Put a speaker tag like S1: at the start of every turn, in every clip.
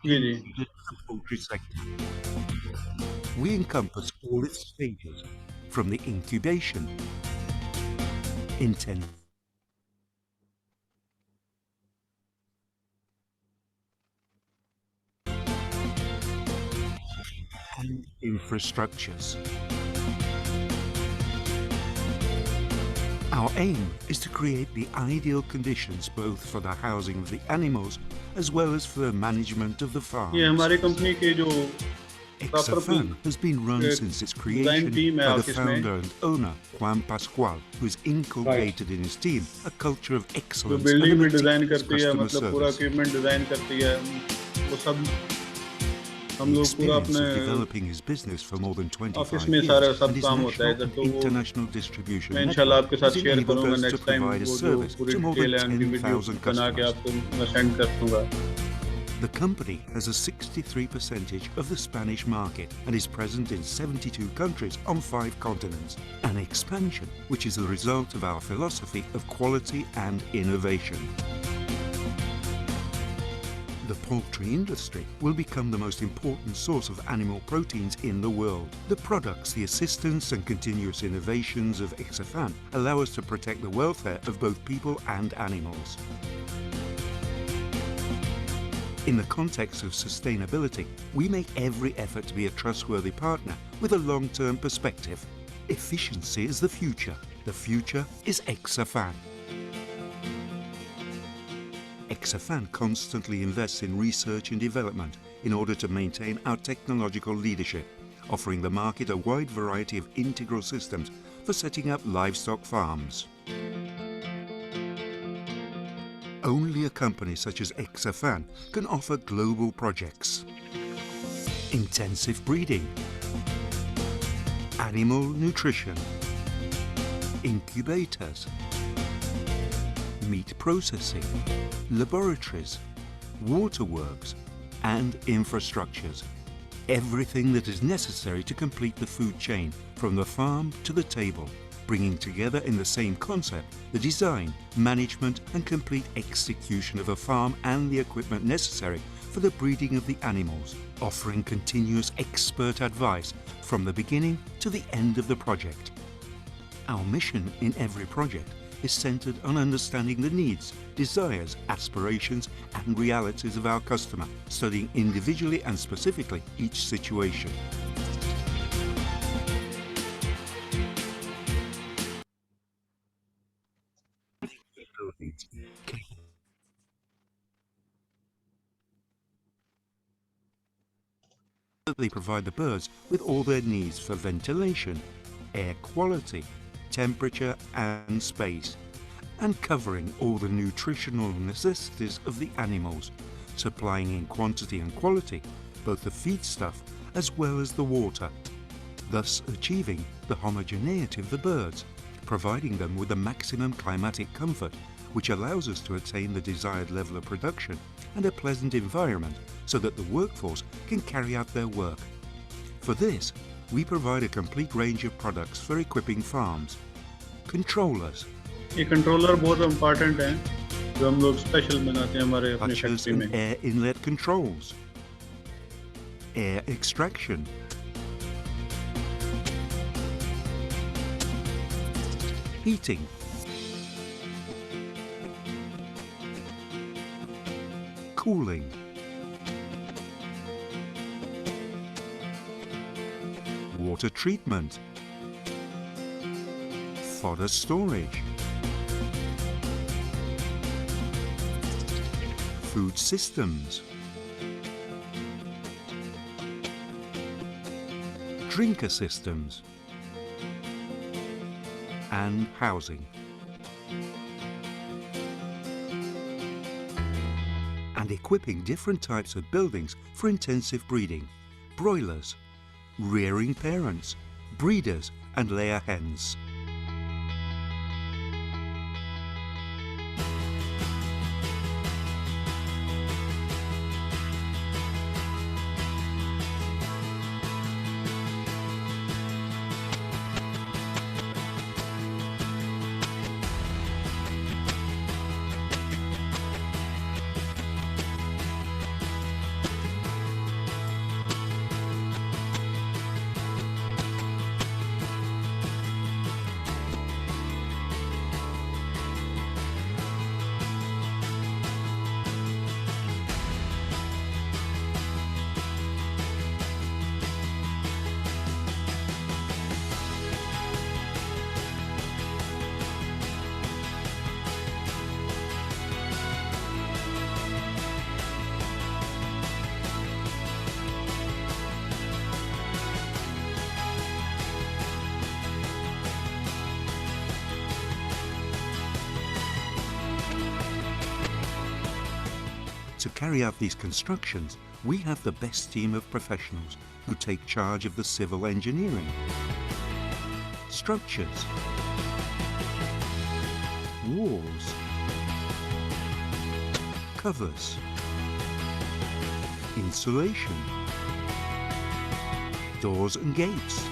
S1: जी, जी।
S2: the poultry sector. We encompass all its stages, from the incubation, intent, and infrastructures. Our aim is to create the ideal conditions both for the housing of the animals as well as for the management of the
S1: ये
S2: farms.
S1: हमारी company के जो proper
S2: Exa-FAN has been run since its
S1: design
S2: creation
S1: team है
S2: by the
S1: office में,
S2: founder and owner, Juan Pascual, who has
S1: right,
S2: inculcated in his team a culture of
S1: जो
S2: excellence and a
S1: building भी design
S2: meticulous
S1: करती है,
S2: customer
S1: मतलब पूरा
S2: service.
S1: Equipment design करती है, वो सब हम
S2: The
S1: लोग पूरा
S2: experience
S1: अपने
S2: of developing his business for more than
S1: office
S2: 25
S1: में
S2: years
S1: सारा सब
S2: and his
S1: काम होता है
S2: national
S1: इधर,
S2: and
S1: तो वो
S2: international distribution
S1: मैं इंशाल्लाह
S2: network
S1: आपके
S2: has
S1: साथ शेयर
S2: enabled
S1: करूँगा
S2: us to
S1: next time,
S2: provide a
S1: वो जो
S2: service
S1: पूरी
S2: to more than
S1: डिटेल है उनकी वीडियो
S2: 10,000
S1: बना के
S2: customers.
S1: आपको मैं सेंड कर दूँगा।
S2: The company has a 63% of the Spanish market and is present in 72 countries on 5 continents, an expansion which is the result of our philosophy of quality and innovation. The poultry industry will become the most important source of animal proteins in the world. The products, the assistance and continuous innovations of Exa-FAN allow us to protect the welfare of both people and animals. In the context of sustainability, we make every effort to be a trustworthy partner with a long-term perspective. Efficiency is the future. The future is Exa-FAN. Exa-FAN constantly invests in research and development in order to maintain our technological leadership, offering the market a wide variety of integral systems for setting up livestock farms. Only a company such as Exa-FAN can offer global projects, intensive breeding, animal nutrition, incubators, meat processing, laboratories, waterworks, and infrastructures. Everything that is necessary to complete the food chain from the farm to the table, bringing together in the same concept the design, management and complete execution of a farm and the equipment necessary for the breeding of the animals, offering continuous expert advice from the beginning to the end of the project. Our mission in every project is centered on understanding the needs, desires, aspirations and realities of our customer, studying individually and specifically each situation. They provide the birds with all their needs for ventilation, air quality, temperature and space, and covering all the nutritional necessities of the animals, supplying in quantity and quality both the feedstuff as well as the water, thus achieving the homogeneity of the birds, providing them with the maximum climatic comfort, which allows us to attain the desired level of production and a pleasant environment so that the workforce can carry out their work. For this, we provide a complete range of products for equipping farms. Controllers,
S1: ये controller बहुत important हैं, जो हम लोग special बनाते हैं हमारे अपनी
S2: such as
S1: फैक्ट्री
S2: an
S1: में।
S2: air inlet controls, air extraction, heating, cooling, water treatment, fodder storage, food systems, drinker systems, and housing. And equipping different types of buildings for intensive breeding, broilers, rearing parents, breeders and layer hens. To carry out these constructions, we have the best team of professionals who take charge of the civil engineering, structures, walls, covers, insulation, doors and gates,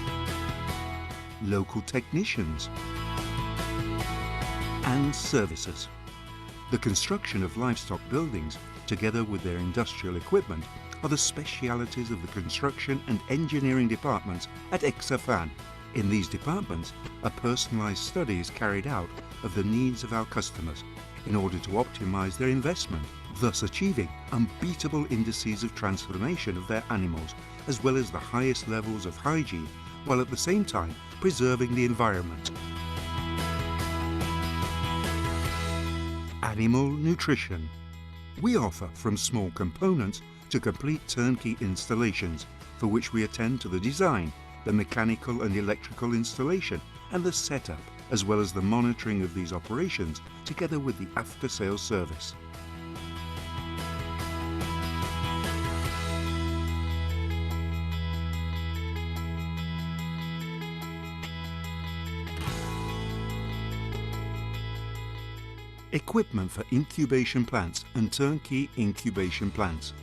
S2: local technicians, and services. The construction of livestock buildings, together with their industrial equipment, are the specialities of the construction and engineering departments at Exa-FAN. In these departments, a personalized study is carried out of the needs of our customers in order to optimize their investment, thus achieving unbeatable indices of transformation of their animals, as well as the highest levels of hygiene, while at the same time preserving the environment. Animal nutrition. We offer from small components to complete turnkey installations, for which we attend to the design, the mechanical and electrical installation, and the setup, as well as the monitoring of these operations, together with the after-sales service. Equipment for incubation plants and turnkey incubation plants.